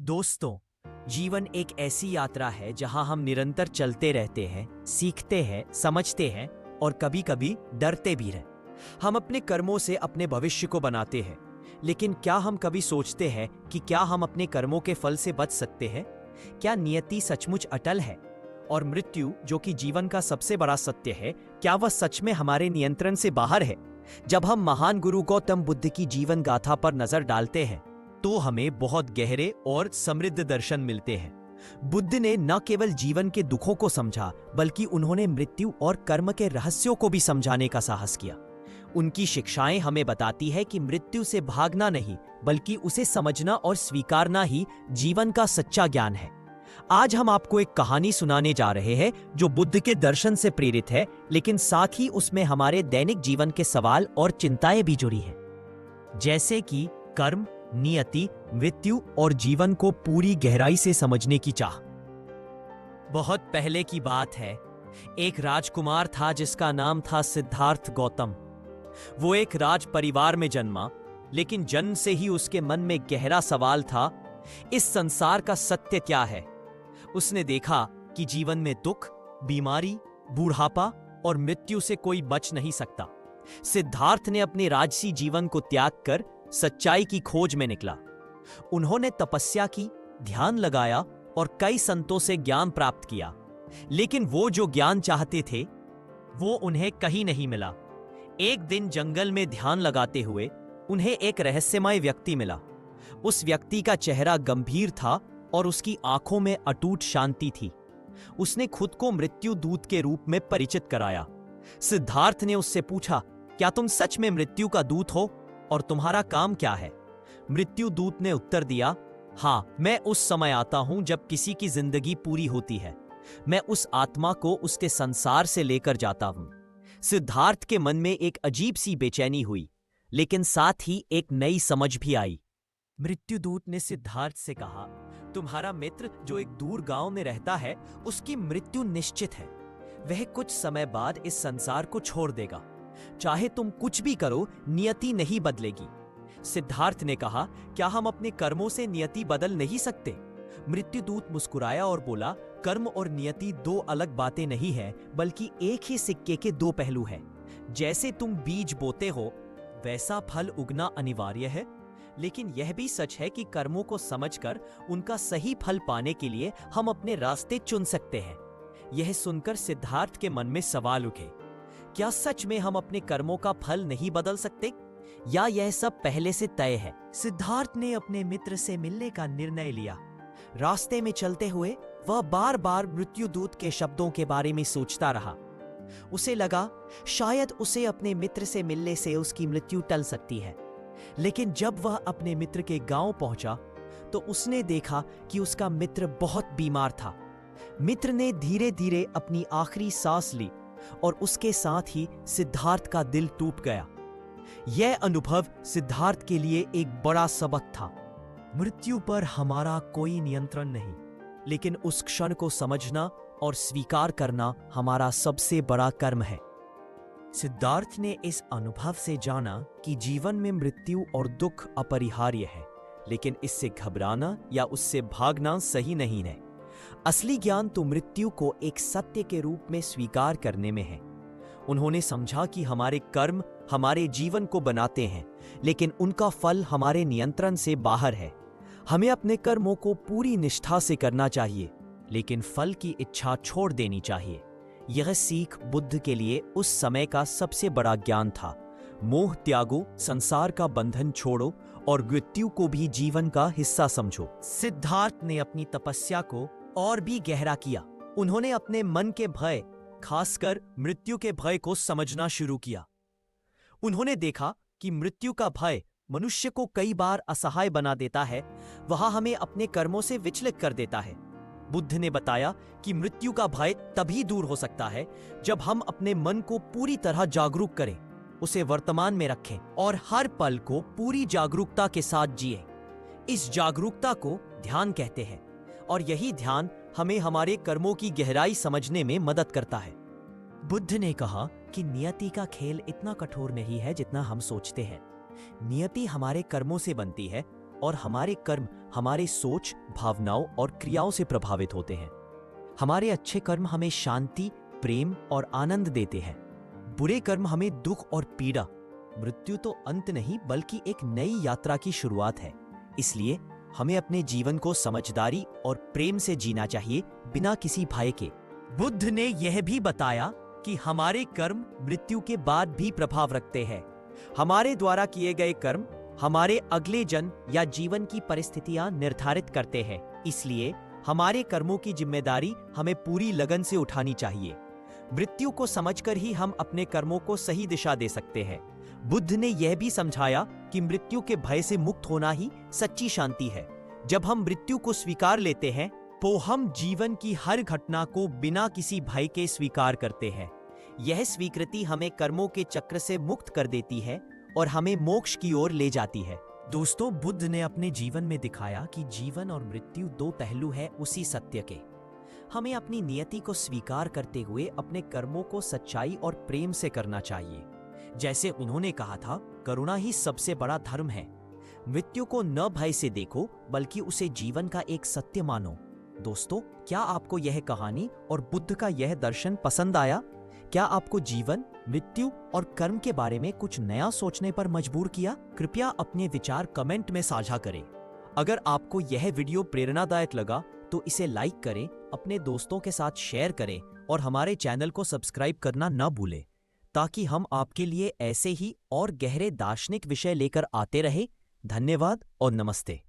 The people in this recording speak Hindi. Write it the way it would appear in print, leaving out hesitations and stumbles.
दोस्तों, जीवन एक ऐसी यात्रा है जहां हम निरंतर चलते रहते हैं, सीखते हैं, समझते हैं और कभी-कभी डरते भी हैं। हम अपने कर्मों से अपने भविष्य को बनाते हैं, लेकिन क्या हम कभी सोचते हैं कि क्या हम अपने कर्मों के फल से बच सकते हैं? क्या नियति सचमुच अटल है? और मृत्यु, जो कि जीवन का सबसे बड़ा सत्य है, क्या वह सच में हमारे नियंत्रण से बाहर है? जब हम महान गुरु गौतम बुद्ध की जीवन गाथा पर नजर डालते हैं, तो हमें बहुत गहरे और समृद्ध दर्शन मिलते हैं। बुद्ध ने न केवल जीवन के दुखों को समझा, बल्कि उन्होंने मृत्यु और कर्म के रहस्यों को भी समझाने का साहस किया। उनकी शिक्षाएं हमें बताती है कि मृत्यु से भागना नहीं, बल्कि उसे समझना और स्वीकारना ही जीवन का सच्चा ज्ञान है। आज हम आपको एक कहानी सुनाने जा रहे हैं जो बुद्ध के दर्शन से प्रेरित है, लेकिन साथ ही उसमें हमारे दैनिक जीवन के सवाल और चिंताएं भी जुड़ी हैं, जैसे कि कर्म, नियति, मृत्यु और जीवन को पूरी गहराई से समझने की चाह। बहुत पहले की बात है, एक राजकुमार था जिसका नाम था सिद्धार्थ गौतम। वो एक राज परिवार में जन्मा, लेकिन जन्म से ही उसके मन में गहरा सवाल था, इस संसार का सत्य क्या है? उसने देखा कि जीवन में दुख, बीमारी, बूढ़ापा और मृत्यु से कोई बच नहीं सकता। सिद्धार्थ ने अपने राजसी जीवन को त्याग कर सच्चाई की खोज में निकला। उन्होंने तपस्या की, ध्यान लगाया और कई संतों से ज्ञान प्राप्त किया, लेकिन वो जो ज्ञान चाहते थे वो उन्हें कहीं नहीं मिला। एक दिन जंगल में ध्यान लगाते हुए उन्हें एक रहस्यमय व्यक्ति मिला। उस व्यक्ति का चेहरा गंभीर था और उसकी आंखों में अटूट शांति थी। उसने खुद को मृत्यु दूत के रूप में परिचित कराया। सिद्धार्थ ने उससे पूछा, क्या तुम सच में मृत्यु का दूत हो और तुम्हारा काम क्या है? मृत्यु दूत ने उत्तर दिया, हाँ, मैं उस समय आता हूं जब किसी की जिंदगी पूरी होती है। मैं उस आत्मा को उसके संसार से लेकर जाता हूं। सिद्धार्थ के मन में एक अजीब सी बेचैनी हुई, लेकिन साथ ही एक नई समझ भी आई। मृत्युदूत ने सिद्धार्थ से कहा, तुम्हारा मित्र जो एक दूर गांव में रहता है, उसकी मृत्यु निश्चित है। वह कुछ समय बाद इस संसार को छोड़ देगा। चाहे तुम कुछ भी करो, नियति नहीं बदलेगी। सिद्धार्थ ने कहा, क्या हम अपने कर्मों से नियति बदल नहीं सकते? मृत्युदूत मुस्कुराया और बोला, कर्म और नियति दो अलग बातें नहीं है, बल्कि एक ही सिक्के के दो पहलू हैं। जैसे तुम बीज बोते हो, वैसा फल उगना अनिवार्य है, लेकिन यह भी सच है कि कर्मों को समझकर उनका सही फल पाने के लिए हम अपने रास्ते चुन सकते हैं। यह सुनकर सिद्धार्थ के मन में सवाल उठे, क्या सच में हम अपने कर्मों का फल नहीं बदल सकते, या यह सब पहले से तय है? सिद्धार्थ ने अपने मित्र से मिलने का निर्णय लिया। रास्ते में चलते हुए वह बार बार मृत्युदूत के शब्दों के बारे में सोचता रहा। उसे लगा शायद उसे अपने मित्र से मिलने से उसकी मृत्यु टल सकती है। लेकिन जब वह अपने मित्र के गांव पहुंचा, तो उसने देखा कि उसका मित्र बहुत बीमार था। मित्र ने धीरे धीरे अपनी आखिरी सांस ली और उसके साथ ही सिद्धार्थ का दिल टूट गया। यह अनुभव सिद्धार्थ के लिए एक बड़ा सबक था। मृत्यु पर हमारा कोई नियंत्रण नहीं, लेकिन उस क्षण को समझना और स्वीकार करना हमारा सबसे बड़ा कर्म है। सिद्धार्थ ने इस अनुभव से जाना कि जीवन में मृत्यु और दुख अपरिहार्य है, लेकिन इससे घबराना या उससे भागना सही नहीं है। असली ज्ञान तो मृत्यु को एक सत्य के रूप में स्वीकार करने में है। उन्होंने समझा कि हमारे कर्म हमारे जीवन को बनाते हैं, लेकिन उनका फल हमारे नियंत्रण से बाहर है। हमें अपने कर्मों को पूरी निष्ठा से करना चाहिए, लेकिन फल की इच्छा छोड़ देनी चाहिए। यह सीख बुद्ध के लिए उस समय का सबसे बड़ा ज्ञान था। मोह त्यागो, संसार का बंधन छोड़ो और मृत्यु को भी जीवन का हिस्सा समझो। सिद्धार्थ ने अपनी तपस्या को और भी गहरा किया। उन्होंने अपने मन के भय, खासकर मृत्यु के भय को समझना शुरू किया। उन्होंने देखा कि मृत्यु का भय मनुष्य को कई बार असहाय बना देता है, वह हमें अपने कर्मों से विचलित कर देता है। बुद्ध ने बताया कि मृत्यु का भय तभी दूर हो सकता है जब हम अपने मन को पूरी तरह जागरूक करें, उसे वर्तमान में रखें और हर पल को पूरी जागरूकता के साथ जिए। इस जागरूकता को ध्यान कहते हैं, और यही ध्यान हमें हमारे कर्मों की गहराई समझने में मदद करता है। बुद्ध ने कहा कि नियति का खेल इतना कठोर नहीं है जितना हम सोचते हैं। नियति हमारे कर्मों से बनती है और हमारे कर्म हमारे सोच, भावनाओं और क्रियाओं से प्रभावित होते हैं। हमारे अच्छे कर्म हमें शांति, प्रेम और आनंद देते हैं। बुरे कर्म हमें दुख और पीड़ा। मृत्यु तो अंत नहीं बल्कि एक नई यात्रा की शुरुआत है। इसलिए हमें अपने जीवन को समझदारी और प्रेम से जीना चाहिए, बिना किसी भय के। बुद्ध ने यह भी बताया कि हमारे कर्म मृत्यु के बाद भी प्रभाव रखते हैं। हमारे द्वारा किए गए कर्म हमारे अगले जन्म या जीवन की परिस्थितियां निर्धारित करते हैं। इसलिए हमारे कर्मों की जिम्मेदारी हमें पूरी लगन से उठानी चाहिए। मृत्यु को समझकर ही हम अपने कर्मों को सही दिशा दे सकते हैं। बुद्ध ने यह भी समझाया कि मृत्यु के भय से मुक्त होना ही सच्ची शांति है। जब हम मृत्यु को स्वीकार लेते हैं तो हम जीवन की हर घटना को बिना किसी भय के स्वीकार करते हैं। यह स्वीकृति हमें कर्मों के चक्र से मुक्त कर देती है और हमें मोक्ष की ओर ले जाती है। दोस्तों, बुद्ध ने अपने जीवन में दिखाया कि जीवन और मृत्यु दो पहलू हैं उसी सत्य के। हमें अपनी नियति को स्वीकार करते हुए अपने कर्मों को सच्चाई और प्रेम से करना चाहिए। जैसे उन्होंने कहा था, करुणा ही सबसे बड़ा धर्म है। मृत्यु को न भय से देखो बल्कि उसे जीवन का एक सत्य मानो। दोस्तों, क्या आपको यह कहानी और बुद्ध का यह दर्शन पसंद आया? क्या आपको जीवन, मृत्यु और कर्म के बारे में कुछ नया सोचने पर मजबूर किया? कृपया अपने विचार कमेंट में साझा करें। अगर आपको यह वीडियो प्रेरणादायक लगा तो इसे लाइक करें, अपने दोस्तों के साथ शेयर करें और हमारे चैनल को सब्सक्राइब करना न भूलें, ताकि हम आपके लिए ऐसे ही और गहरे दार्शनिक विषय लेकर आते रहे। धन्यवाद और नमस्ते।